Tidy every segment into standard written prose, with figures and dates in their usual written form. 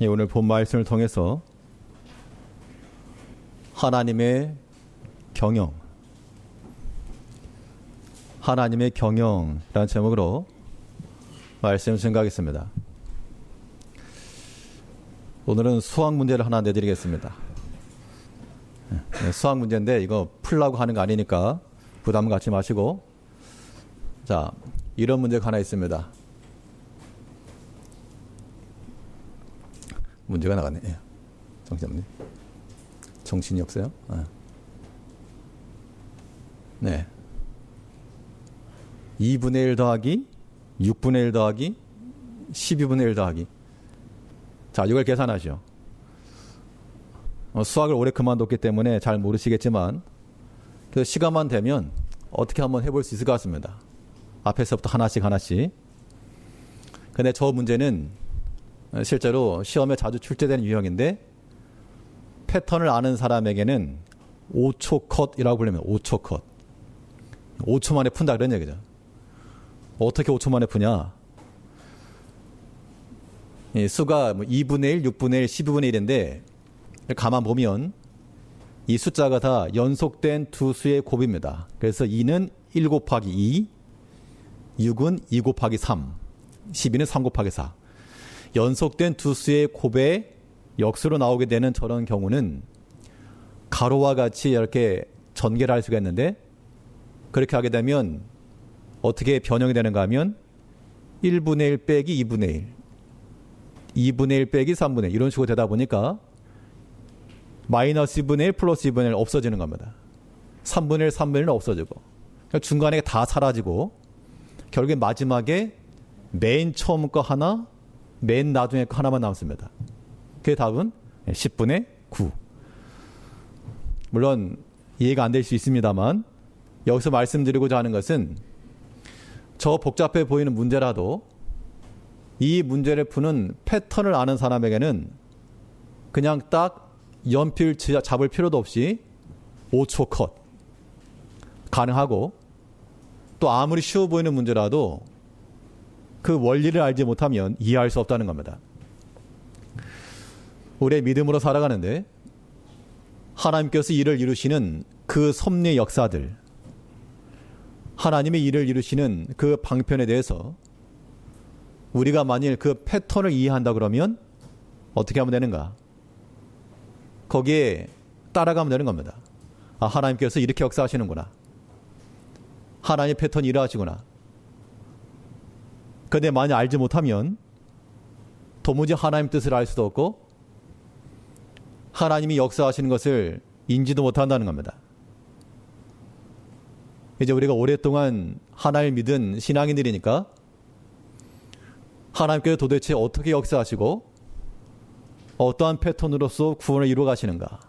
오늘 본 말씀을 통해서 하나님의 경영, 하나님의 경영이라는 제목으로 말씀을 증가하겠습니다. 오늘은 수학 문제를 하나 내드리겠습니다. 수학 문제인데 이거 풀라고 하는 거 아니니까 부담 갖지 마시고, 자, 이런 문제가 하나 있습니다. 문제가 나갔네. 정신없네. 정신이 없어요? 네. 2분의 1 더하기 6분의 1 더하기 12분의 1 더하기. 자, 이걸 계산하죠. 수학을 오래 그만뒀기 때문에 잘 모르시겠지만 그 시간만 되면 어떻게 한번 해볼 수 있을 것 같습니다. 앞에서부터 하나씩. 근데 저 문제는 실제로 시험에 자주 출제되는 유형인데, 패턴을 아는 사람에게는 5초 컷이라고 불리면 5초 컷. 5초 만에 푼다 그런 얘기죠. 어떻게 5초 만에 푸냐? 이 수가 2분의 1, 6분의 1, 12분의 1인데 가만 보면 이 숫자가 다 연속된 두 수의 곱입니다. 그래서 2는 1 곱하기 2, 6은 2 곱하기 3, 12는 3 곱하기 4. 연속된 두 수의 곱에 역수로 나오게 되는 저런 경우는 가로와 같이 이렇게 전개를 할 수가 있는데, 그렇게 하게 되면 어떻게 변형이 되는가 하면 1분의 1 빼기 2분의 1, 2분의 1 빼기 3분의 1 이런 식으로 되다 보니까 마이너스 2분의 1 플러스 2분의 1 없어지는 겁니다. 3분의 1, 3분의 1은 없어지고, 중간에 다 사라지고, 결국에 마지막에 맨 처음 거 하나, 맨 나중에 거 하나만 남습니다. 그게 답은 10분의 9. 물론 이해가 안 될 수 있습니다만, 여기서 말씀드리고자 하는 것은 저 복잡해 보이는 문제라도 이 문제를 푸는 패턴을 아는 사람에게는 그냥 딱 연필 잡을 필요도 없이 5초 컷 가능하고, 또 아무리 쉬워 보이는 문제라도 그 원리를 알지 못하면 이해할 수 없다는 겁니다. 우리의 믿음으로 살아가는데 하나님께서 일을 이루시는 그 섭리의 역사들, 하나님의 일을 이루시는 그 방편에 대해서 우리가 만일 그 패턴을 이해한다 그러면 어떻게 하면 되는가? 거기에 따라가면 되는 겁니다. 아, 하나님께서 이렇게 역사하시는구나. 하나님의 패턴이 일하시구나. 그런데 만약 알지 못하면 도무지 하나님 뜻을 알 수도 없고 하나님이 역사하시는 것을 인지도 못한다는 겁니다. 이제 우리가 오랫동안 하나님을 믿은 신앙인들이니까 하나님께서 도대체 어떻게 역사하시고 어떠한 패턴으로서 구원을 이루어 가시는가,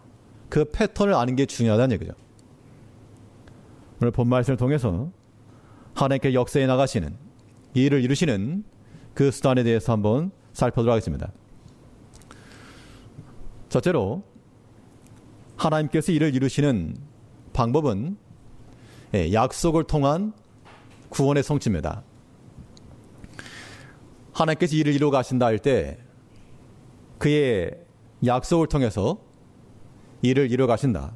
그 패턴을 아는 게 중요하다는 얘기죠. 오늘 본 말씀을 통해서 하나님께 역사해 나가시는, 일을 이루시는 그 수단에 대해서 한번 살펴보도록 하겠습니다. 첫째로 하나님께서 일을 이루시는 방법은 약속을 통한 구원의 성취입니다. 하나님께서 일을 이루어 가신다 할 때 그의 약속을 통해서 일을 이루어 가신다.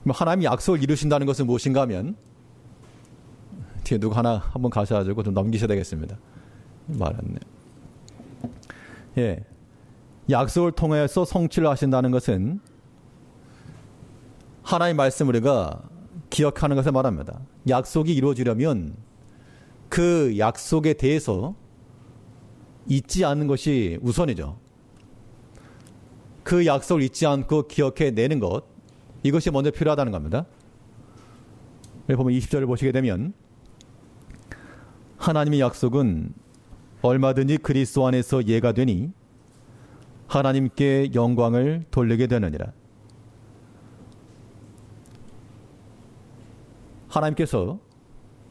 하나님이 약속을 이루신다는 것은 무엇인가 하면, 뒤에 누구 하나 한번 가셔가지고 좀 넘기셔야 되겠습니다. 말았네. 예, 약속을 통해서 성취를 하신다는 것은 하나님의 말씀을 우리가 기억하는 것을 말합니다. 약속이 이루어지려면 그 약속에 대해서 잊지 않는 것이 우선이죠. 그 약속을 잊지 않고 기억해내는 것, 이것이 먼저 필요하다는 겁니다. 여기 보면 20절을 보시게 되면 하나님의 약속은 얼마든지 그리스도 안에서 예가 되니 하나님께 영광을 돌리게 되느니라. 하나님께서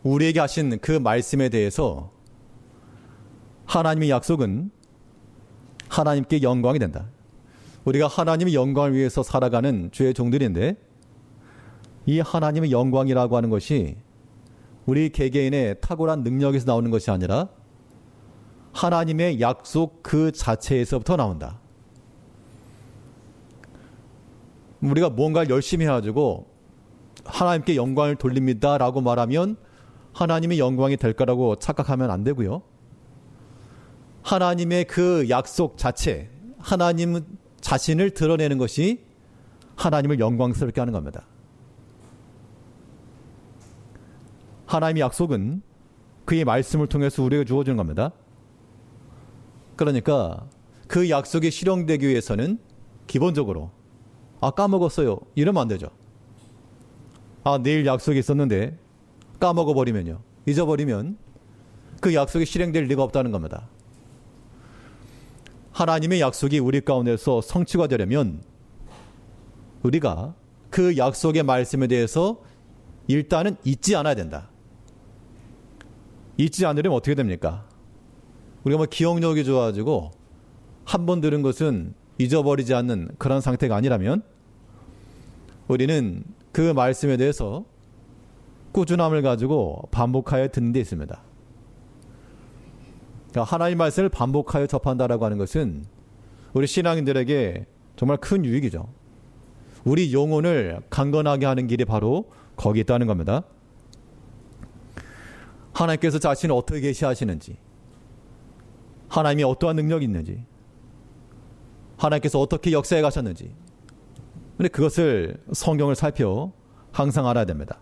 우리에게 하신 그 말씀에 대해서 하나님의 약속은 하나님께 영광이 된다. 우리가 하나님의 영광을 위해서 살아가는 주의 종들인데, 이 하나님의 영광이라고 하는 것이 우리 개개인의 탁월한 능력에서 나오는 것이 아니라 하나님의 약속 그 자체에서부터 나온다. 우리가 뭔가를 열심히 해가지고 하나님께 영광을 돌립니다 라고 말하면 하나님의 영광이 될 거라고 착각하면 안 되고요. 하나님의 그 약속 자체, 하나님 자신을 드러내는 것이 하나님을 영광스럽게 하는 겁니다. 하나님의 약속은 그의 말씀을 통해서 우리에게 주어지는 겁니다. 그러니까 그 약속이 실현되기 위해서는 기본적으로 까먹었어요 이러면 안 되죠. 내일 약속이 있었는데 까먹어버리면요, 잊어버리면 그 약속이 실행될 리가 없다는 겁니다. 하나님의 약속이 우리 가운데서 성취가 되려면 우리가 그 약속의 말씀에 대해서 일단은 잊지 않아야 된다. 잊지 않으려면 어떻게 됩니까? 우리가 기억력이 좋아가지고 한 번 들은 것은 잊어버리지 않는 그런 상태가 아니라면 우리는 그 말씀에 대해서 꾸준함을 가지고 반복하여 듣는 데 있습니다. 그러니까 하나님 말씀을 반복하여 접한다라고 하는 것은 우리 신앙인들에게 정말 큰 유익이죠. 우리 영혼을 강건하게 하는 길이 바로 거기 있다는 겁니다. 하나님께서 자신을 어떻게 계시하시는지, 하나님이 어떠한 능력이 있는지, 하나님께서 어떻게 역사해 가셨는지, 근데 그것을 성경을 살펴 항상 알아야 됩니다.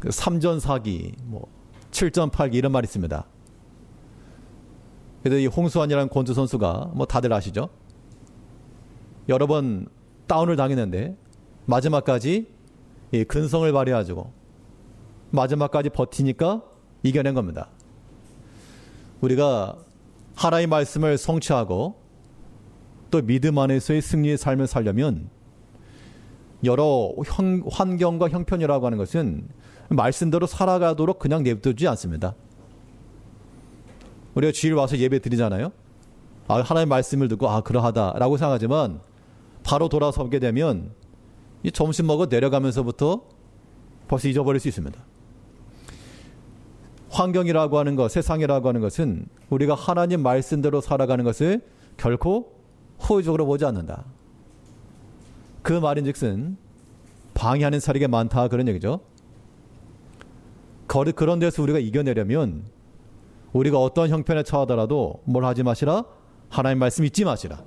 3전4기, 7전8기 이런 말이 있습니다. 그래서 이 홍수환이라는 권투 선수가 다들 아시죠? 여러 번 다운을 당했는데 마지막까지 이 근성을 발휘해가지고 마지막까지 버티니까 이겨낸 겁니다. 우리가 하나님의 말씀을 성취하고 또 믿음 안에서의 승리의 삶을 살려면 여러 환경과 형편이라고 하는 것은 말씀대로 살아가도록 그냥 내버려두지 않습니다. 우리가 주일 와서 예배 드리잖아요. 하나님의 말씀을 듣고 그러하다라고 생각하지만 바로 돌아서게 되면 이 점심 먹어 내려가면서부터 벌써 잊어버릴 수 있습니다. 환경이라고 하는 것, 세상이라고 하는 것은 우리가 하나님 말씀대로 살아가는 것을 결코 호의적으로 보지 않는다. 그 말인즉슨 방해하는 사리가 많다 그런 얘기죠. 그런 데서 우리가 이겨내려면 우리가 어떤 형편에 처하더라도 뭘 하지 마시라? 하나님 말씀 잊지 마시라.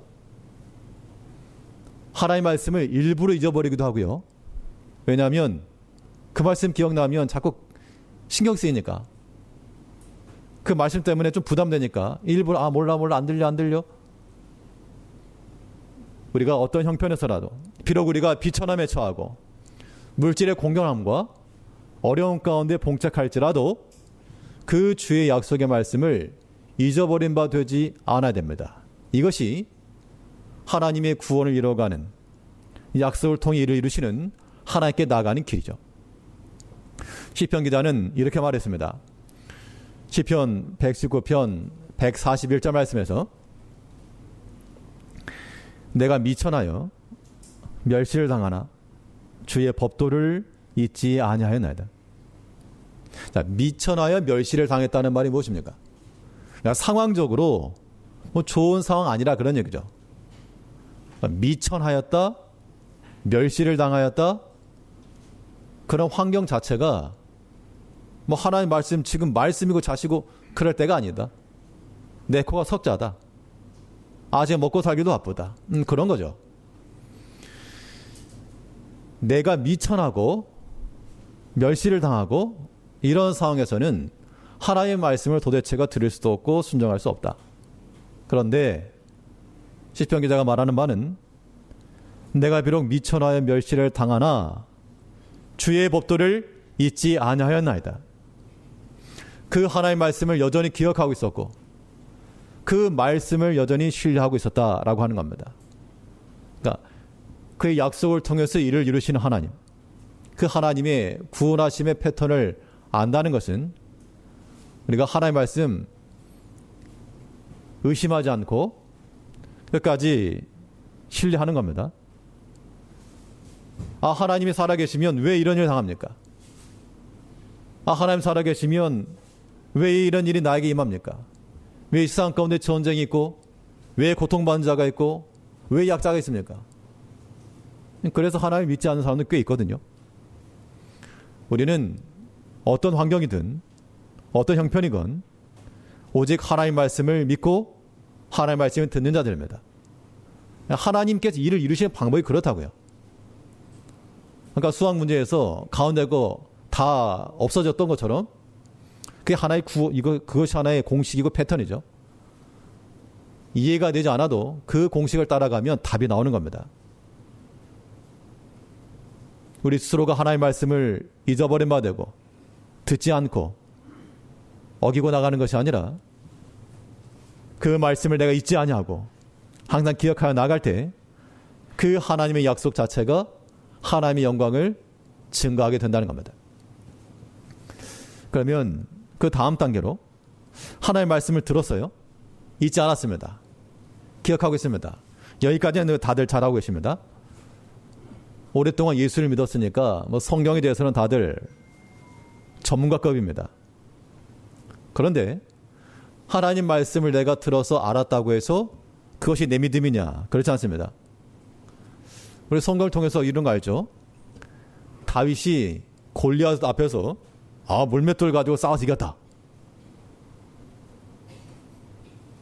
하나님 말씀을 일부러 잊어버리기도 하고요. 왜냐하면 그 말씀 기억나면 자꾸 신경 쓰이니까, 그 말씀 때문에 좀 부담되니까 일부러 몰라 안 들려. 우리가 어떤 형편에서라도 비록 우리가 비천함에 처하고 물질의 공경함과 어려움 가운데 봉착할지라도 그 주의 약속의 말씀을 잊어버린 바 되지 않아야 됩니다. 이것이 하나님의 구원을 이뤄가는, 약속을 통해 이를 이루시는 하나님께 나아가는 길이죠. 시편 기자는 이렇게 말했습니다. 시편 119편 141절 말씀에서 내가 미천하여 멸시를 당하나 주의 법도를 잊지 아니하였나이다. 자, 미천하여 멸시를 당했다는 말이 무엇입니까? 그러니까 상황적으로 좋은 상황 아니라 그런 얘기죠. 미천하였다, 멸시를 당하였다, 그런 환경 자체가 하나님 말씀 지금 말씀이고 자시고 그럴 때가 아니다. 내 코가 석자다. 아직 먹고 살기도 바쁘다. 그런 거죠. 내가 미천하고 멸시를 당하고 이런 상황에서는 하나님의 말씀을 도대체가 들을 수도 없고 순종할 수 없다. 그런데 시편 기자가 말하는 바는 내가 비록 미천하여 멸시를 당하나 주의 법도를 잊지 아니하였나이다. 그 하나님의 말씀을 여전히 기억하고 있었고 그 말씀을 여전히 신뢰하고 있었다라고 하는 겁니다. 그러니까 그의 약속을 통해서 이를 이루시는 하나님, 그 하나님의 구원하심의 패턴을 안다는 것은 우리가 하나님의 말씀 의심하지 않고 끝까지 신뢰하는 겁니다. 하나님이 살아계시면 왜 이런 일을 당합니까? 하나님 살아계시면 왜 이런 일이 나에게 임합니까? 왜 이 세상 가운데 전쟁이 있고, 왜 고통받는 자가 있고, 왜 약자가 있습니까? 그래서 하나님을 믿지 않는 사람도 꽤 있거든요. 우리는 어떤 환경이든 어떤 형편이건 오직 하나님 말씀을 믿고 하나님 말씀을 듣는 자들입니다. 하나님께서 일을 이루시는 방법이 그렇다고요. 그러니까 수학 문제에서 가운데 거 다 없어졌던 것처럼 그게 하나의 그것이 하나의 공식이고 패턴이죠. 이해가 되지 않아도 그 공식을 따라가면 답이 나오는 겁니다. 우리 스스로가 하나님의 말씀을 잊어버린 바 되고 듣지 않고 어기고 나가는 것이 아니라 그 말씀을 내가 잊지 아니하고 항상 기억하여 나갈 때 그 하나님의 약속 자체가 하나님의 영광을 증거하게 된다는 겁니다. 그러면 그 다음 단계로 하나님의 말씀을 들었어요. 잊지 않았습니다. 기억하고 있습니다. 여기까지는 다들 잘하고 계십니다. 오랫동안 예수를 믿었으니까 성경에 대해서는 다들 전문가급입니다. 그런데 하나님 말씀을 내가 들어서 알았다고 해서 그것이 내 믿음이냐? 그렇지 않습니다. 우리 성경을 통해서 이런 거 알죠? 다윗이 골리앗 앞에서 물맷돌 가지고 싸워서 이겼다.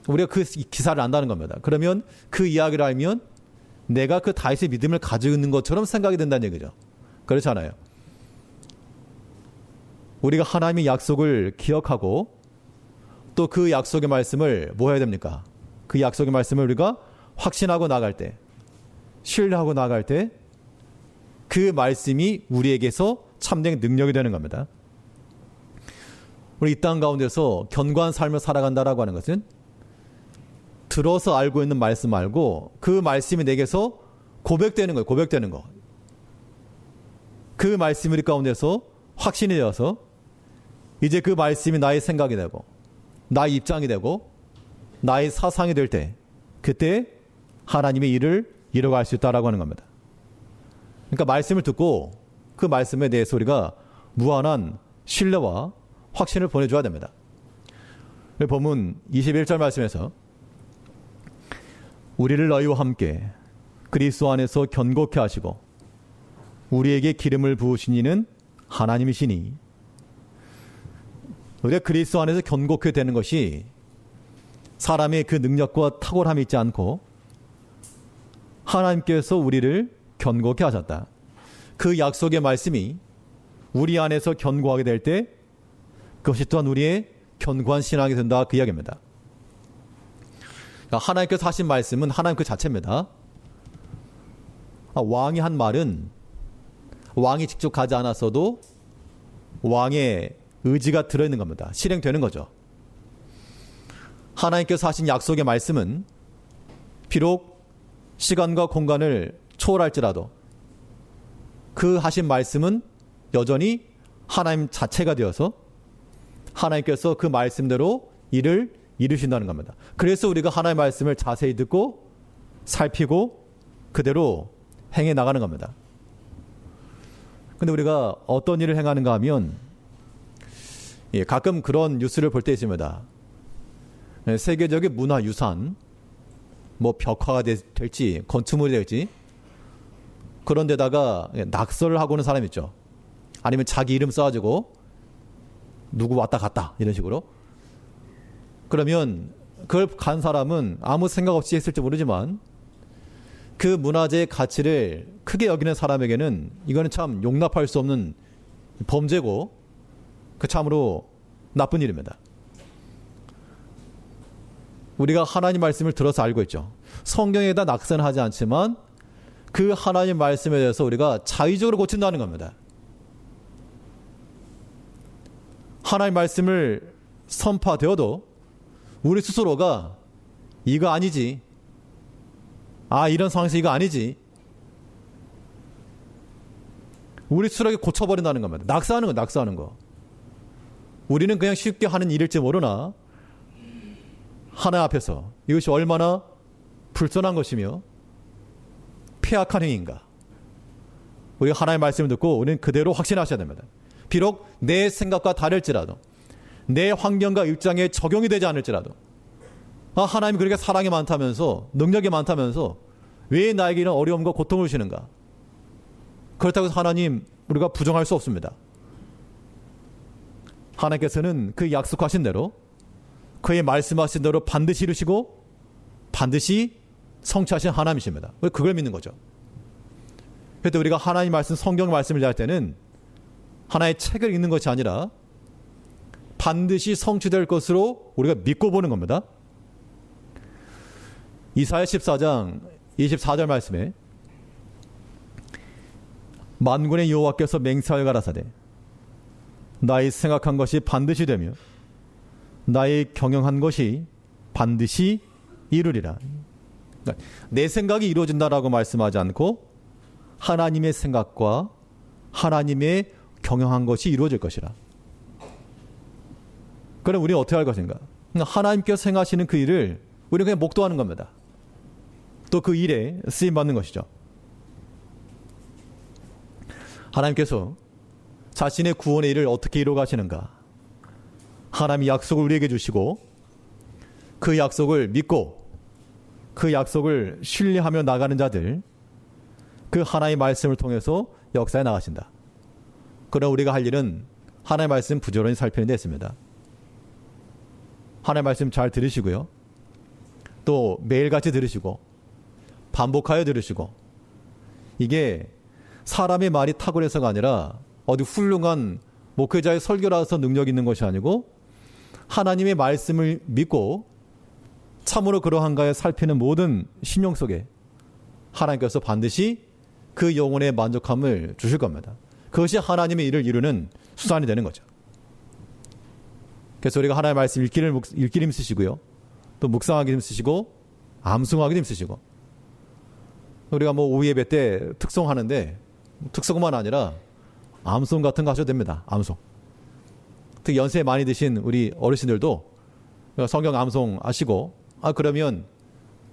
우리가 그 기사를 안다는 겁니다. 그러면 그 이야기를 알면 내가 그 다윗의 믿음을 가지고 있는 것처럼 생각이 된다는 얘기죠. 그렇잖아요. 우리가 하나님의 약속을 기억하고 또 그 약속의 말씀을 뭐 해야 됩니까? 그 약속의 말씀을 우리가 확신하고 나갈 때, 신뢰하고 나갈 때 그 말씀이 우리에게서 참된 능력이 되는 겁니다. 우리 이 땅 가운데서 견고한 삶을 살아간다라고 하는 것은 들어서 알고 있는 말씀 말고 그 말씀이 내게서 고백되는 거예요. 고백되는 거. 그 말씀이 우리 가운데서 확신이 되어서 이제 그 말씀이 나의 생각이 되고 나의 입장이 되고 나의 사상이 될 때 그때 하나님의 일을 이뤄갈 수 있다라고 하는 겁니다. 그러니까 말씀을 듣고 그 말씀에 대해서 우리가 무한한 신뢰와 확신을 보내줘야 됩니다. 본문 21절 말씀에서 우리를 너희와 함께 그리스도 안에서 견고케 하시고 우리에게 기름을 부으신 이는 하나님이시니 우리가 그리스도 안에서 견고케 되는 것이 사람의 그 능력과 탁월함이 있지 않고 하나님께서 우리를 견고케 하셨다. 그 약속의 말씀이 우리 안에서 견고하게 될 때 그것이 또한 우리의 견고한 신앙이 된다. 그 이야기입니다. 그러니까 하나님께서 하신 말씀은 하나님 그 자체입니다. 왕이 한 말은 왕이 직접 가지 않았어도 왕의 의지가 들어있는 겁니다. 실행되는 거죠. 하나님께서 하신 약속의 말씀은 비록 시간과 공간을 초월할지라도 그 하신 말씀은 여전히 하나님 자체가 되어서 하나님께서 그 말씀대로 일을 이루신다는 겁니다. 그래서 우리가 하나님의 말씀을 자세히 듣고 살피고 그대로 행해 나가는 겁니다. 근데 우리가 어떤 일을 행하는가 하면 가끔 그런 뉴스를 볼 때 있습니다. 세계적인 문화유산, 벽화가 될지 건축물이 될지 그런 데다가 낙서를 하고 오는 사람 있죠. 아니면 자기 이름 써가지고 누구 왔다 갔다 이런 식으로. 그러면 그걸 간 사람은 아무 생각 없이 했을지 모르지만 그 문화재의 가치를 크게 여기는 사람에게는 이거는 참 용납할 수 없는 범죄고 그 참으로 나쁜 일입니다. 우리가 하나님 말씀을 들어서 알고 있죠. 성경에다 낙서는 하지 않지만 그 하나님 말씀에 대해서 우리가 자의적으로 고친다는 겁니다. 하나님 말씀을 선포되어도 우리 스스로가 이거 아니지. 이런 상황에서 이거 아니지. 우리 스스로에게 고쳐버린다는 겁니다. 낙서하는 거, 낙서하는 거. 우리는 그냥 쉽게 하는 일일지 모르나 하나님 앞에서 이것이 얼마나 불선한 것이며 폐악한 행위인가. 우리가 하나님의 말씀을 듣고 우리는 그대로 확신하셔야 됩니다. 비록 내 생각과 다를지라도 내 환경과 입장에 적용이 되지 않을지라도 하나님이 그렇게 사랑이 많다면서 능력이 많다면서 왜 나에게 이런 어려움과 고통을 주시는가? 그렇다고 해서 하나님 우리가 부정할 수 없습니다. 하나님께서는 그 약속하신 대로 그의 말씀하신 대로 반드시 이루시고 반드시 성취하신 하나님이십니다. 그걸 믿는 거죠. 그래도 우리가 하나님 말씀, 성경 말씀을 할 때는 하나의 책을 읽는 것이 아니라 반드시 성취될 것으로 우리가 믿고 보는 겁니다. 이사야 14장 24절 말씀에 만군의 여호와께서 맹세하여 가라사대 나의 생각한 것이 반드시 되며 나의 경영한 것이 반드시 이루리라. 그러니까 내 생각이 이루어진다라고 말씀하지 않고 하나님의 생각과 하나님의 경영한 것이 이루어질 것이라. 그럼 우리는 어떻게 할 것인가? 하나님께서 행하시는 그 일을 우리는 그냥 목도하는 겁니다. 또 그 일에 쓰임받는 것이죠. 하나님께서 자신의 구원의 일을 어떻게 이루어 가시는가? 하나님이 약속을 우리에게 주시고 그 약속을 믿고 그 약속을 신뢰하며 나가는 자들, 그 하나님의 말씀을 통해서 역사에 나가신다. 그러나 우리가 할 일은 하나님의 말씀 부지런히 살피는 데 있습니다. 하나님의 말씀 잘 들으시고요. 또 매일같이 들으시고 반복하여 들으시고, 이게 사람의 말이 탁월해서가 아니라 어디 훌륭한 목회자의 설교라서 능력 있는 것이 아니고 하나님의 말씀을 믿고 참으로 그러한가에 살피는 모든 신용 속에 하나님께서 반드시 그 영혼의 만족함을 주실 겁니다. 그것이 하나님의 일을 이루는 수단이 되는 거죠. 그래서 우리가 하나님의 말씀 읽기를 힘쓰시고요. 또 묵상하기 힘쓰시고 암송하기 힘쓰시고, 우리가 뭐 오후 예배 때 특송하는데 특송만 아니라 암송 같은 거 하셔도 됩니다. 암송. 특히 연세 많이 드신 우리 어르신들도 성경 암송 하시고, 그러면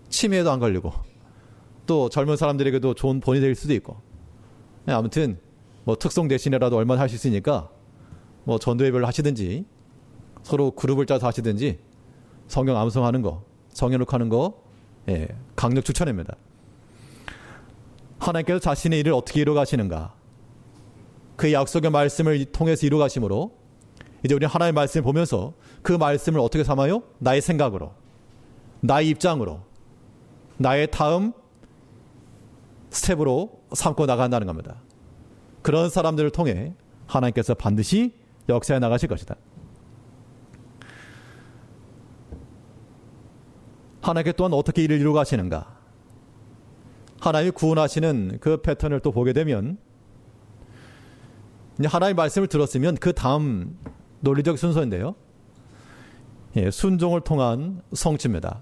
치매도 안 걸리고 또 젊은 사람들에게도 좋은 본이 될 수도 있고, 아무튼 뭐 특송 대신에라도 얼마나 할 수 있으니까 뭐 전도 예배를 하시든지 서로 그룹을 짜서 하시든지 성경 암송하는 거, 성연록 하는 거, 강력 추천합니다. 하나님께서 자신의 일을 어떻게 이루어 가시는가? 그 약속의 말씀을 통해서 이루어 가심으로 이제 우리 하나님의 말씀을 보면서 그 말씀을 어떻게 삼아요? 나의 생각으로, 나의 입장으로, 나의 다음 스텝으로 삼고 나간다는 겁니다. 그런 사람들을 통해 하나님께서 반드시 역사에 나가실 것이다. 하나님께 또한 어떻게 일을 이루어 가시는가? 하나님이 구원하시는 그 패턴을 또 보게 되면, 이제 하나님의 말씀을 들었으면 그 다음 논리적 순서인데요. 순종을 통한 성취입니다.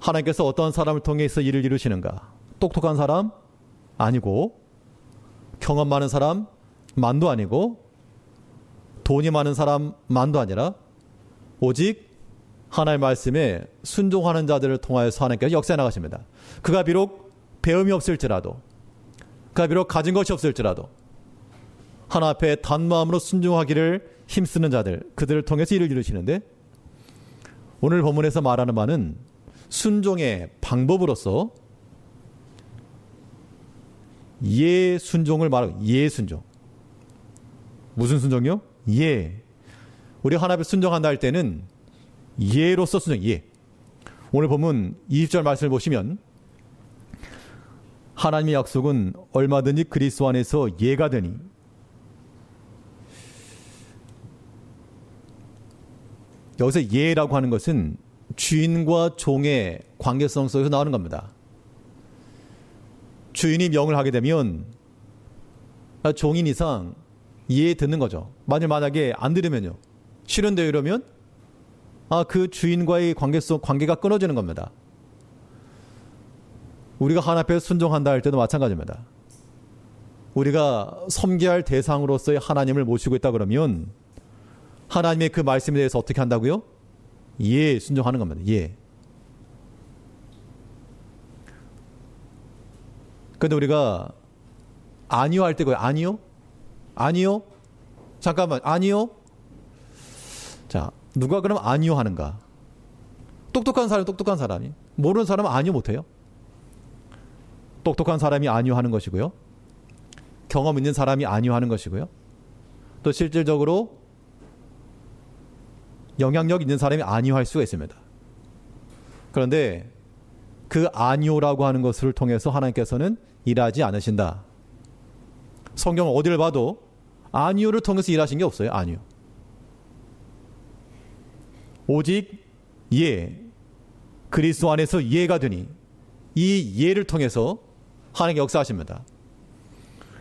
하나님께서 어떤 사람을 통해서 일을 이루시는가? 똑똑한 사람? 아니고, 경험 많은 사람? 만도 아니고, 돈이 많은 사람? 만도 아니라, 오직 하나님의 말씀에 순종하는 자들을 통하여서 하나님께서 역사해 나가십니다. 그가 비록 배움이 없을지라도, 그가 비록 가진 것이 없을지라도 하나 앞에 단마음으로 순종하기를 힘쓰는 자들, 그들을 통해서 일을 이루시는데, 오늘 본문에서 말하는 바는 순종의 방법으로서 예 순종을 말하고, 예 순종. 무슨 순종이요? 예. 우리 하나 앞에 순종한다 할 때는 예로서 순종, 예. 오늘 본문 20절 말씀을 보시면 하나님의 약속은 얼마든지 그리스도 안에서 예가 되니, 여기서 예라고 하는 것은 주인과 종의 관계성 속에서 나오는 겁니다. 주인이 명을 하게 되면 종인 이상 예 듣는 거죠. 만약에 안 들으면요, 싫은데요 이러면 그 주인과의 관계가 끊어지는 겁니다. 우리가 하나님 앞에 순종한다 할 때도 마찬가지입니다. 우리가 섬겨야 할 대상으로서의 하나님을 모시고 있다 그러면 하나님의 그 말씀에 대해서 어떻게 한다고요? 예, 순종하는 겁니다. 예. 그런데 우리가 아니요 할 때, 아니요? 아니요? 잠깐만, 아니요? 자, 누가 그럼 아니요 하는가? 똑똑한 사람이 똑똑한 사람이, 모르는 사람은 아니요 못해요. 똑똑한 사람이 아니요 하는 것이고요. 경험 있는 사람이 아니요 하는 것이고요. 또 실질적으로 영향력 있는 사람이 아니요 할 수가 있습니다. 그런데 그 아니요라고 하는 것을 통해서 하나님께서는 일하지 않으신다. 성경 어디를 봐도 아니요를 통해서 일하신 게 없어요. 아니요. 오직 예, 그리스도 안에서 예가 되니 이 예를 통해서 하나님께 역사하십니다.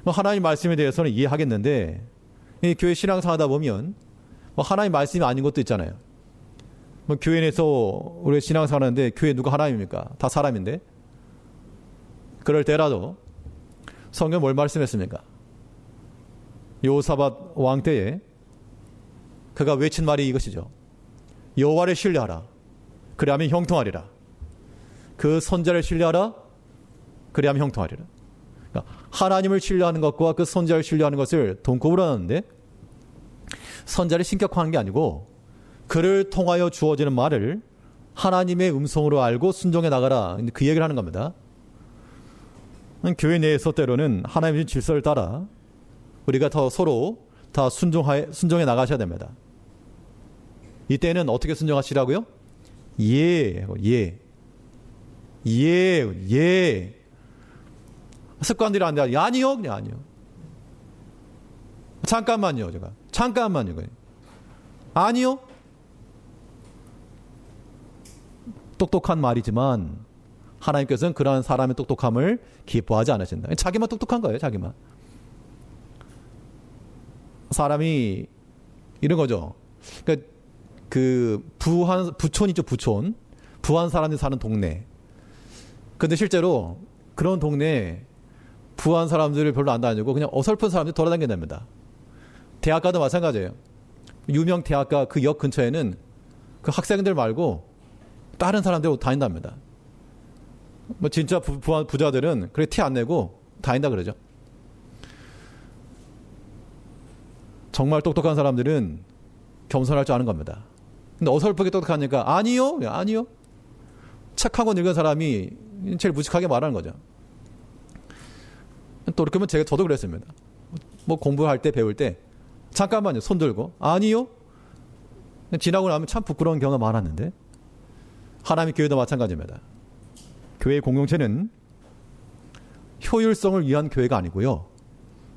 하나님 말씀에 대해서는 이해하겠는데 이 교회 신앙생활하다 보면 하나님 말씀이 아닌 것도 있잖아요. 교회 내에서 우리 신앙생활하는데 교회 누가 하나님입니까? 다 사람인데. 그럴 때라도 성경 뭘 말씀했습니까? 여호사밧 왕 때에 그가 외친 말이 이것이죠. 여호와를 신뢰하라. 그리하면 형통하리라. 그 선자를 신뢰하라. 그리하면 형통하리라. 그러니까 하나님을 신뢰하는 것과 그 선자를 신뢰하는 것을 동급으로 하는데 선자를 신격화하는 게 아니고 그를 통하여 주어지는 말을 하나님의 음성으로 알고 순종해 나가라. 그 얘기를 하는 겁니다. 교회 내에서 때로는 하나님의 질서를 따라 우리가 더 서로 다 순종해 나가셔야 됩니다. 이때는 어떻게 순종하시라고요? 예. 습관들이 안 돼. 아니요. 그냥 아니요. 잠깐만요. 잠깐만요. 아니요. 똑똑한 말이지만 하나님께서는 그러한 사람의 똑똑함을 기뻐하지 않으신다. 자기만 똑똑한 거예요. 자기만. 사람이 이런 거죠. 그러니까 그 부촌 있죠. 부한 사람들이 사는 동네. 근데 실제로 그런 동네에 부한 사람들을 별로 안 다니고 그냥 어설픈 사람들이 돌아다닌답니다. 대학가도 마찬가지예요. 유명 대학가 그 역 근처에는 그 학생들 말고 다른 사람들 다닌답니다. 진짜 부자들은 그렇게 티 안 내고 다닌다 그러죠. 정말 똑똑한 사람들은 겸손할 줄 아는 겁니다. 근데 어설프게 똑똑하니까 아니요. 착하고 늙은 사람이 제일 무식하게 말하는 거죠. 또 이렇게 하면 저도 그랬습니다. 공부할 때 배울 때 잠깐만요. 손 들고 아니요. 지나고 나면 참 부끄러운 경우가 많았는데 하나님의 교회도 마찬가지입니다. 교회의 공동체는 효율성을 위한 교회가 아니고요.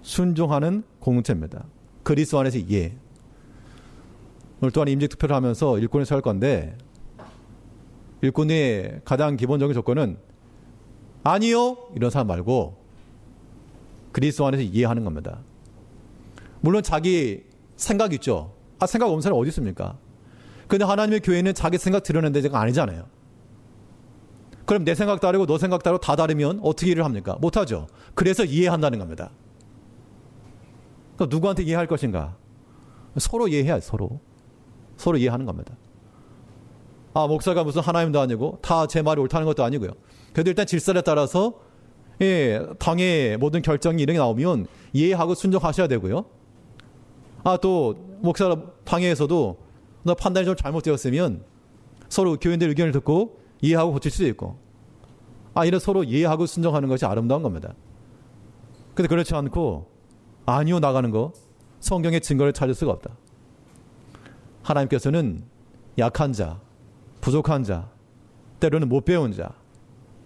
순종하는 공동체입니다. 그리스도 안에서 예. 오늘 또한 임직 투표를 하면서 일꾼을 세울 건데 일꾼의 가장 기본적인 조건은 아니요. 이런 사람 말고 그리스도 안에서 이해하는 겁니다. 물론 자기 생각 있죠. 생각 없는 사람이 어디 있습니까? 근데 하나님의 교회는 자기 생각 드러내는 데가 아니잖아요. 그럼 내 생각 다르고 너 생각 다르고 다 다르면 어떻게 일을 합니까? 못하죠. 그래서 이해한다는 겁니다. 그러니까 누구한테 이해할 것인가? 서로 이해해야죠. 서로 이해하는 겁니다. 목사가 무슨 하나님도 아니고 다 제 말이 옳다는 것도 아니고요. 그래도 일단 질서에 따라서 당의 모든 결정이 이런 게 나오면 이해하고 순종하셔야 되고요. 또 목사 당회에서도 판단이 좀 잘못되었으면 서로 교인들 의견을 듣고 이해하고 고칠 수도 있고 이런 서로 이해하고 순종하는 것이 아름다운 겁니다. 근데 그렇지 않고 아니요 나가는 거 성경의 증거를 찾을 수가 없다. 하나님께서는 약한 자, 부족한 자, 때로는 못 배운 자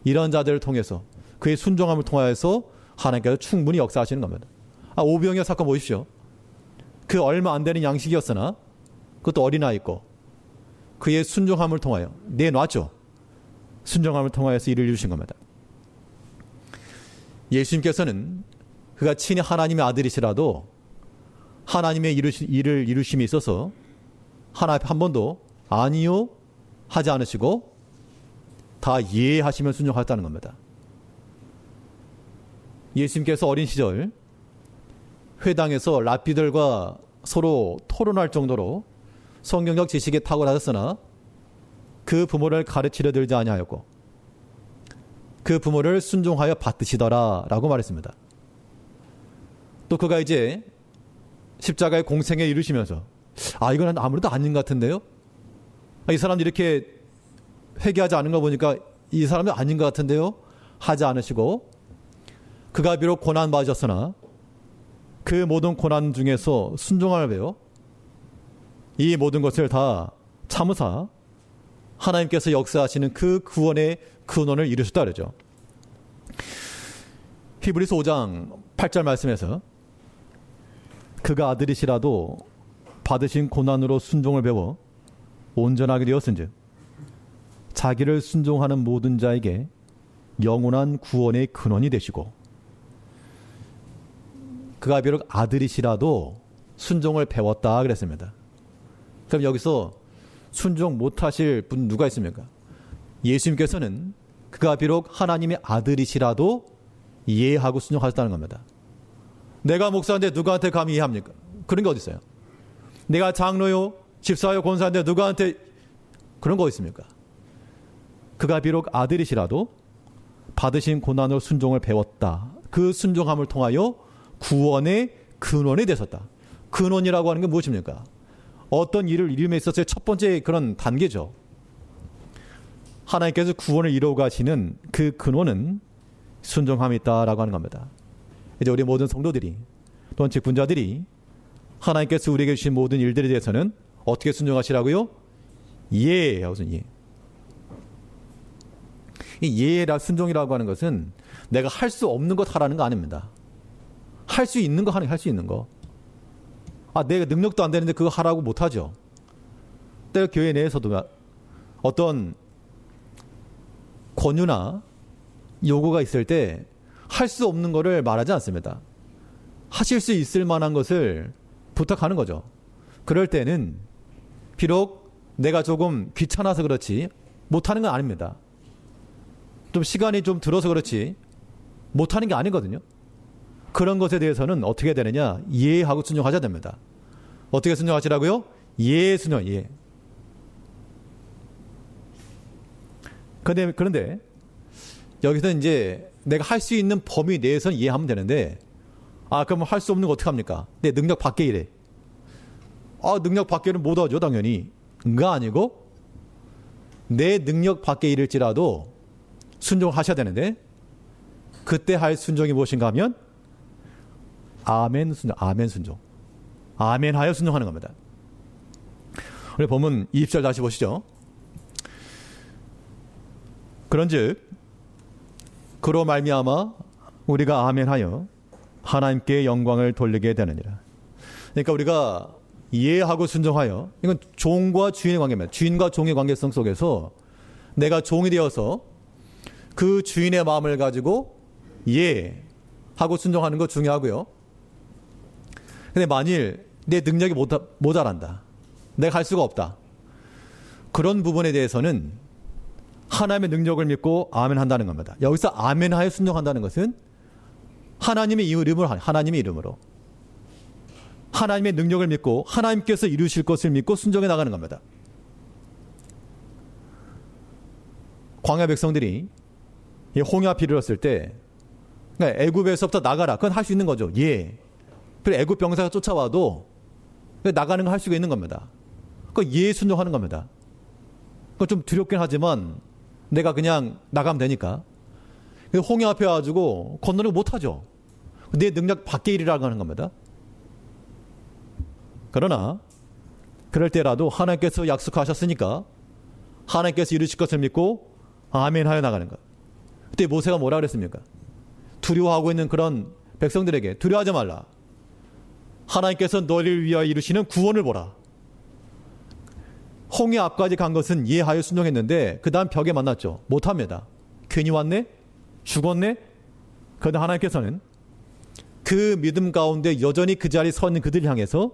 이런 자들을 통해서 그의 순종함을 통하여서 하나님께서 충분히 역사하시는 겁니다. 오병이어 사건 보십시오. 그 얼마 안 되는 양식이었으나 그것도 어린아이고 그의 순종함을 통하여 내놨죠. 순종함을 통하여서 일을 이루신 겁니다. 예수님께서는 그가 친히 하나님의 아들이시라도 하나님의 일을 이루심에 있어서 하나 앞에 한 번도 아니요 하지 않으시고 다 이해하시면 순종하셨다는 겁니다. 예수님께서 어린 시절 회당에서 랍비들과 서로 토론할 정도로 성경적 지식에 탁월하셨으나 그 부모를 가르치려 들지 아니하였고 그 부모를 순종하여 받드시더라 라고 말했습니다. 또 그가 이제 십자가의 공생에 이르시면서 이건 아무래도 아닌 것 같은데요. 이 사람들이 이렇게 회개하지 않은 거 보니까 이 사람도 아닌 것 같은데요. 하지 않으시고 그가 비록 고난 받으셨으나 그 모든 고난 중에서 순종함을 배워 이 모든 것을 다 참으사 하나님께서 역사하시는 그 구원의 근원을 이루셨다 그러죠. 히브리서 5장 8절 말씀에서 그가 아들이시라도 받으신 고난으로 순종을 배워 온전하게 되었은즉 자기를 순종하는 모든 자에게 영원한 구원의 근원이 되시고 그가 비록 아들이시라도 순종을 배웠다 그랬습니다. 그럼 여기서 순종 못하실 분 누가 있습니까? 예수님께서는 그가 비록 하나님의 아들이시라도 이해하고 순종하셨다는 겁니다. 내가 목사인데 누구한테 감히 이해합니까? 그런 게 어디 있어요? 내가 장로요, 집사요, 권사인데 누구한테 그런 거 있습니까? 그가 비록 아들이시라도 받으신 고난으로 순종을 배웠다. 그 순종함을 통하여 구원의 근원이 되셨다. 근원이라고 하는 게 무엇입니까? 어떤 일을 이룸에 있어서의 첫 번째 그런 단계죠. 하나님께서 구원을 이루어 가시는 그 근원은 순종함이 있다라고 하는 겁니다. 이제 우리 모든 성도들이 또는 직분자들이 하나님께서 우리에게 주신 모든 일들에 대해서는 어떻게 순종하시라고요? 예, 무슨 예. 이 예라 순종이라고 하는 것은 내가 할 수 없는 것 하라는 거 아닙니다. 할 수 있는 거 하는 할 수 있는 거. 내가 능력도 안 되는데 그거 하라고 못 하죠. 때로 교회 내에서도 어떤 권유나 요구가 있을 때 할 수 없는 거를 말하지 않습니다. 하실 수 있을 만한 것을 부탁하는 거죠. 그럴 때는 비록 내가 조금 귀찮아서 그렇지 못하는 건 아닙니다. 좀 시간이 좀 들어서 그렇지 못하는 게 아니거든요. 그런 것에 대해서는 어떻게 해야 되느냐? 이해하고 순종하셔야 됩니다. 어떻게 순종하시라고요? 예, 순종, 예. 그런데 여기서 이제 내가 할 수 있는 범위 내에서는 이해하면 되는데 그럼 할 수 없는 거 어떻게 합니까? 내 능력 밖에 이래. 능력 밖에는 못 하죠, 당연히. 그가 아니고 내 능력 밖에 이를지라도 순종하셔야 되는데 그때 할 순종이 무엇인가 하면 아멘 순종, 아멘 순종. 아멘 하여 순종하는 겁니다. 우리 본문 20절 다시 보시죠. 그런즉 그로 말미암아 우리가 아멘하여 하나님께 영광을 돌리게 되느니라. 그러니까 우리가 이해하고 순종하여, 이건 종과 주인의 관계입니다. 주인과 종의 관계성 속에서 내가 종이 되어서 그 주인의 마음을 가지고 이해하고 순종하는 거 중요하고요. 근데 만일 내 능력이 모자란다, 내가 할 수가 없다, 그런 부분에 대해서는 하나님의 능력을 믿고 아멘 한다는 겁니다. 여기서 아멘 하여 순종한다는 것은 하나님의 이름으로 하나님의 능력을 믿고 하나님께서 이루실 것을 믿고 순종해 나가는 겁니다. 광야 백성들이 홍해 비를 흘렀을 때 애굽에서부터 나가라, 그건 할 수 있는 거죠. 예. 그리고 애굽 병사가 쫓아와도 나가는 거 할 수가 있는 겁니다. 그건 예 순종하는 겁니다. 그건 좀 두렵긴 하지만 내가 그냥 나가면 되니까. 홍해 앞에 와가지고 건너는 못하죠. 내 능력 밖의 일이라고 하는 겁니다. 그러나 그럴 때라도 하나님께서 약속하셨으니까 하나님께서 이루실 것을 믿고 아멘 하여 나가는 것. 그때 모세가 뭐라 그랬습니까? 두려워하고 있는 그런 백성들에게 두려워하지 말라. 하나님께서 너희를 위하여 이루시는 구원을 보라. 홍해 앞까지 간 것은 이해하여 순종했는데 그 다음 벽에 만났죠. 못합니다. 괜히 왔네? 죽었네? 그런데 하나님께서는 그 믿음 가운데 여전히 그 자리에 서 있는 그들을 향해서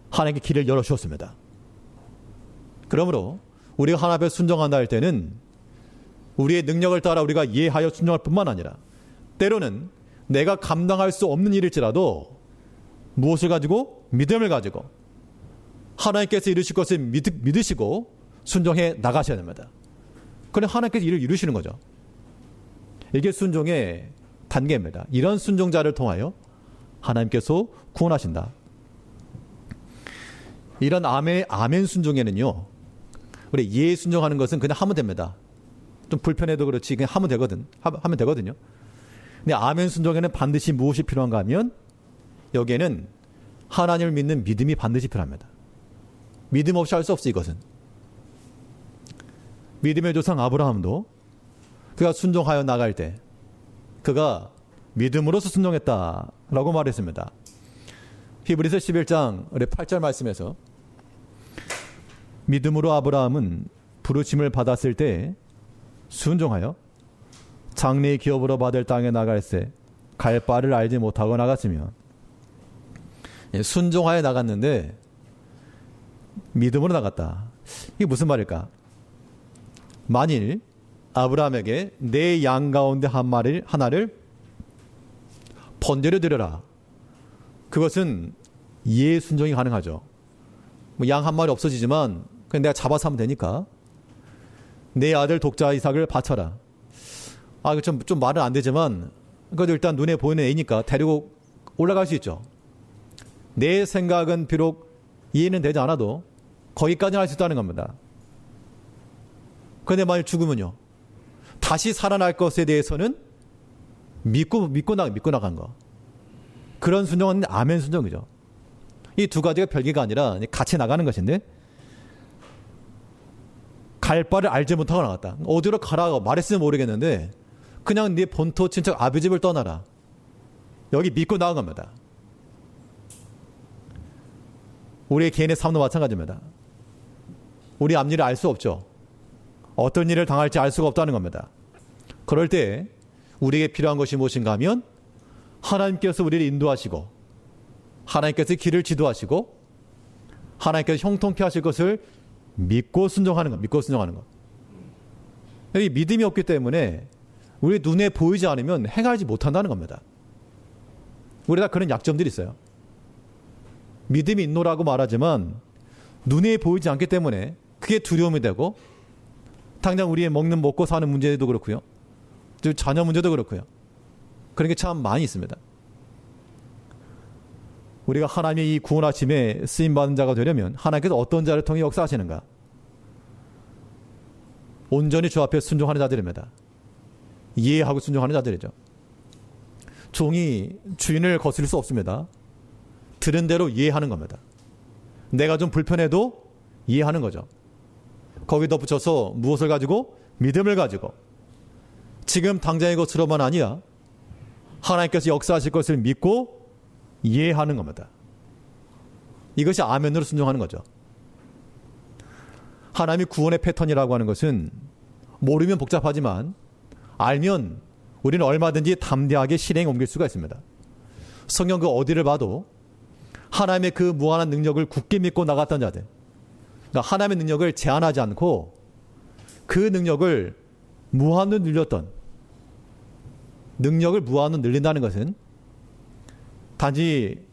하나님께 길을 열어주었습니다. 그러므로 우리가 하나님 앞에 순종한다 할 때는 우리의 능력을 따라 우리가 이해하여 순종할 뿐만 아니라 때로는 내가 감당할 수 없는 일일지라도 무엇을 가지고? 믿음을 가지고 하나님께서 이루실 것을 믿으시고 순종해 나가셔야 됩니다. 그럼 하나님께서 일을 이루시는 거죠. 이게 순종의 단계입니다. 이런 순종자를 통하여 하나님께서 구원하신다. 이런 아멘 순종에는요, 우리 예 순종하는 것은 그냥 하면 됩니다. 좀 불편해도 그렇지 그냥 하면 되거든요. 근데 아멘 순종에는 반드시 무엇이 필요한가 하면 여기에는 하나님을 믿는 믿음이 반드시 필요합니다. 믿음 없이 할 수 없어. 이것은 믿음의 조상 아브라함도 그가 순종하여 나갈 때 그가 믿음으로서 순종했다라고 말했습니다. 히브리서 11장 8절 말씀에서 믿음으로 아브라함은 부르심을 받았을 때 순종하여 장래의 기업으로 받을 땅에 나갈새 갈 바를 알지 못하고 나갔으며, 순종하여 나갔는데 믿음으로 나갔다. 이게 무슨 말일까? 만일 아브라함에게 내 양 가운데 하나를 번제로 드려라. 그것은 예 순종이 가능하죠. 뭐 양 한 마리 없어지지만 그냥 내가 잡아서 하면 되니까. 내 아들 독자 이삭을 바쳐라. 이거 좀 말은 안 되지만 그래도 일단 눈에 보이는 애니까 데리고 올라갈 수 있죠. 내 생각은 비록 이해는 되지 않아도 거기까지는 할 수 있다는 겁니다. 그런데 만약 죽으면요, 다시 살아날 것에 대해서는 믿고 나간 거. 그런 순종은 아멘 순종이죠. 이 두 가지가 별개가 아니라 같이 나가는 것인데, 갈 바를 알지 못하고 나갔다. 어디로 가라고 말했으면 모르겠는데 그냥 네 본토 친척 아비 집을 떠나라. 여기 믿고 나간 겁니다. 우리의 개인의 삶도 마찬가지입니다. 우리 앞일을 알 수 없죠. 어떤 일을 당할지 알 수가 없다는 겁니다. 그럴 때 우리에게 필요한 것이 무엇인가 하면 하나님께서 우리를 인도하시고 하나님께서 길을 지도하시고 하나님께서 형통케 하실 것을 믿고 순종하는 것. 여기 믿음이 없기 때문에 우리 눈에 보이지 않으면 행하지 못한다는 겁니다. 우리 다 그런 약점들이 있어요. 믿음이 있노라고 말하지만 눈에 보이지 않기 때문에 그게 두려움이 되고, 당장 우리의 먹고 사는 문제도 그렇고요. 자녀 문제도 그렇고요. 그런 게 참 많이 있습니다. 우리가 하나님의 이 구원하심에 쓰임받은 자가 되려면 하나님께서 어떤 자를 통해 역사하시는가? 온전히 주 앞에 순종하는 자들입니다. 이해하고 순종하는 자들이죠. 종이 주인을 거스릴 수 없습니다. 들은 대로 이해하는 겁니다. 내가 좀 불편해도 이해하는 거죠. 거기 덧붙여서 무엇을 가지고? 믿음을 가지고. 지금 당장의 것으로만 아니라 하나님께서 역사하실 것을 믿고 이해하는 겁니다. 이것이 아멘으로 순종하는 거죠. 하나님의 구원의 패턴이라고 하는 것은 모르면 복잡하지만 알면 우리는 얼마든지 담대하게 실행에 옮길 수가 있습니다. 성경 그 어디를 봐도 하나님의 그 무한한 능력을 굳게 믿고 나갔던 자들, 그러니까 하나님의 능력을 제한하지 않고 그 능력을 무한으로 늘렸던, 능력을 무한으로 늘린다는 것은 단지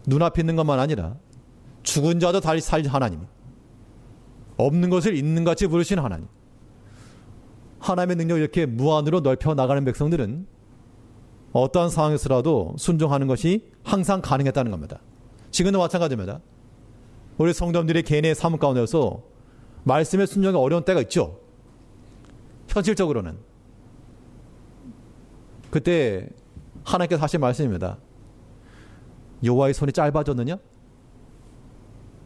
눈앞에 있는 것만 아니라 죽은 자도 다시 살린 하나님, 없는 것을 있는 같이 부르신 하나님, 하나님의 능력을 이렇게 무한으로 넓혀 나가는 백성들은 어떠한 상황에서라도 순종하는 것이 항상 가능했다는 겁니다. 지금도 마찬가지입니다. 우리 성도님들의 개인의 삶 가운데서 말씀에 순종이 어려운 때가 있죠. 현실적으로는. 그때 하나님께서 하신 말씀입니다. 여호와의 손이 짧아졌느냐?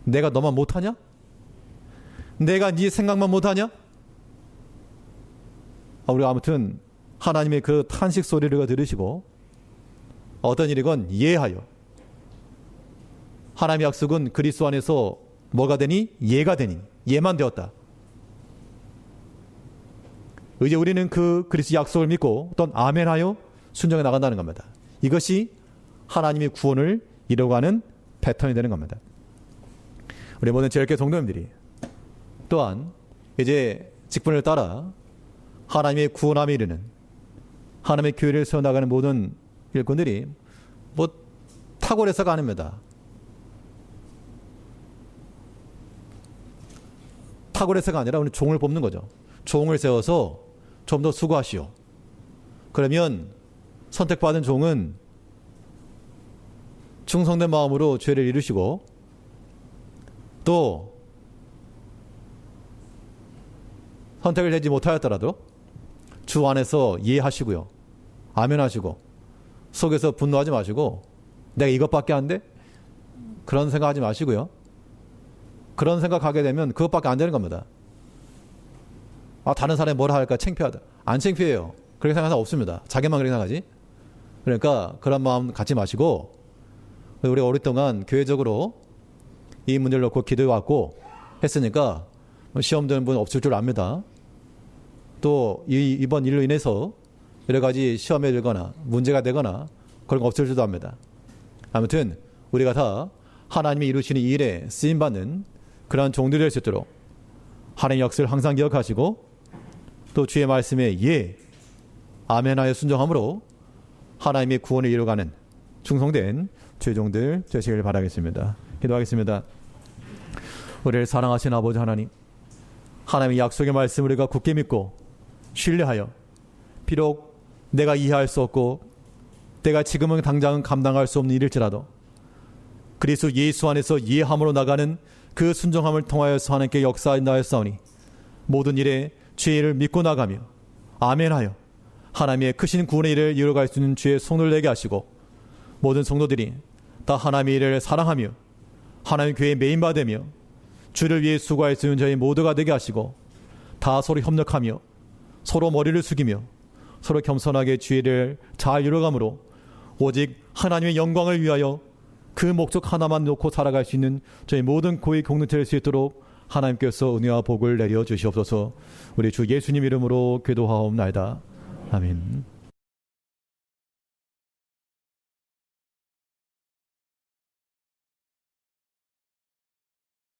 내가 너만 못하냐? 내가 네 생각만 못하냐? 우리가 아무튼 하나님의 그 탄식 소리를 들으시고 어떤 일이건 이해하여, 하나님의 약속은 그리스도 안에서 뭐가 되니? 예가 되니, 예만 되었다. 이제 우리는 그 그리스도 약속을 믿고 어떤 아멘하여 순종해 나간다는 겁니다. 이것이 하나님의 구원을 이루어가는 패턴이 되는 겁니다. 우리 모든 제일교회 성도님들이 또한 이제 직분을 따라 하나님의 구원함에 이르는 하나님의 교회를 세워나가는 모든 일꾼들이 뭐 탁월해서가 아닙니다. 탁월해서가 아니라 오늘 종을 뽑는 거죠. 종을 세워서 좀 더 수고하시오. 그러면 선택받은 종은 충성된 마음으로 죄를 이루시고 또 선택을 하지 못하였더라도 주 안에서 이해하시고요. 아멘 하시고 속에서 분노하지 마시고 내가 이것밖에 안 돼? 그런 생각하지 마시고요. 그런 생각하게 되면 그것밖에 안 되는 겁니다. 아, 다른 사람이 뭐라 할까 창피하다. 안 창피해요. 그렇게 생각하는 사람 없습니다. 자기만 그렇게 생각하지. 그러니까 그런 마음 갖지 마시고 우리 오랫동안 교회적으로 이 문제를 놓고 기도해왔고 했으니까 시험 되는 분 없을 줄 압니다. 또 이번 일로 인해서 여러 가지 시험에 들거나 문제가 되거나 그런 거 없을 줄도 압니다. 아무튼 우리가 다 하나님이 이루시는 이 일에 쓰임받는 그러한 종들이 될 수 있도록 하나님의 역사를 항상 기억하시고 또 주의 말씀에 예, 아멘하여 순종함으로 하나님의 구원을 이루어가는 충성된 주의 종들 되시길 바라겠습니다. 기도하겠습니다. 우리를 사랑하신 아버지 하나님, 하나님의 약속의 말씀을 우리가 굳게 믿고 신뢰하여 비록 내가 이해할 수 없고 내가 지금은 당장은 감당할 수 없는 일일지라도 그리스도 예수 안에서 이해함으로 나가는 그 순종함을 통하여서 하나님께 역사하였사오니 모든 일에 주의 를 믿고 나가며 아멘하여 하나님의 크신 구원의 일을 이루어갈 수 있는 주의 손을 내게 하시고 모든 성도들이 다 하나님의 일을 사랑하며 하나님 교회의 메인바되며 주를 위해 수고할 수 있는 저희 모두가 되게 하시고 다 서로 협력하며 서로 머리를 숙이며 서로 겸손하게 주의 일을 잘 이루어감으로 오직 하나님의 영광을 위하여 그 목적 하나만 놓고 살아갈 수 있는 저희 모든 고위 공동체 될 수 있도록 하나님께서 은혜와 복을 내려 주시옵소서. 우리 주 예수님 이름으로 기도하옵나이다. 아멘.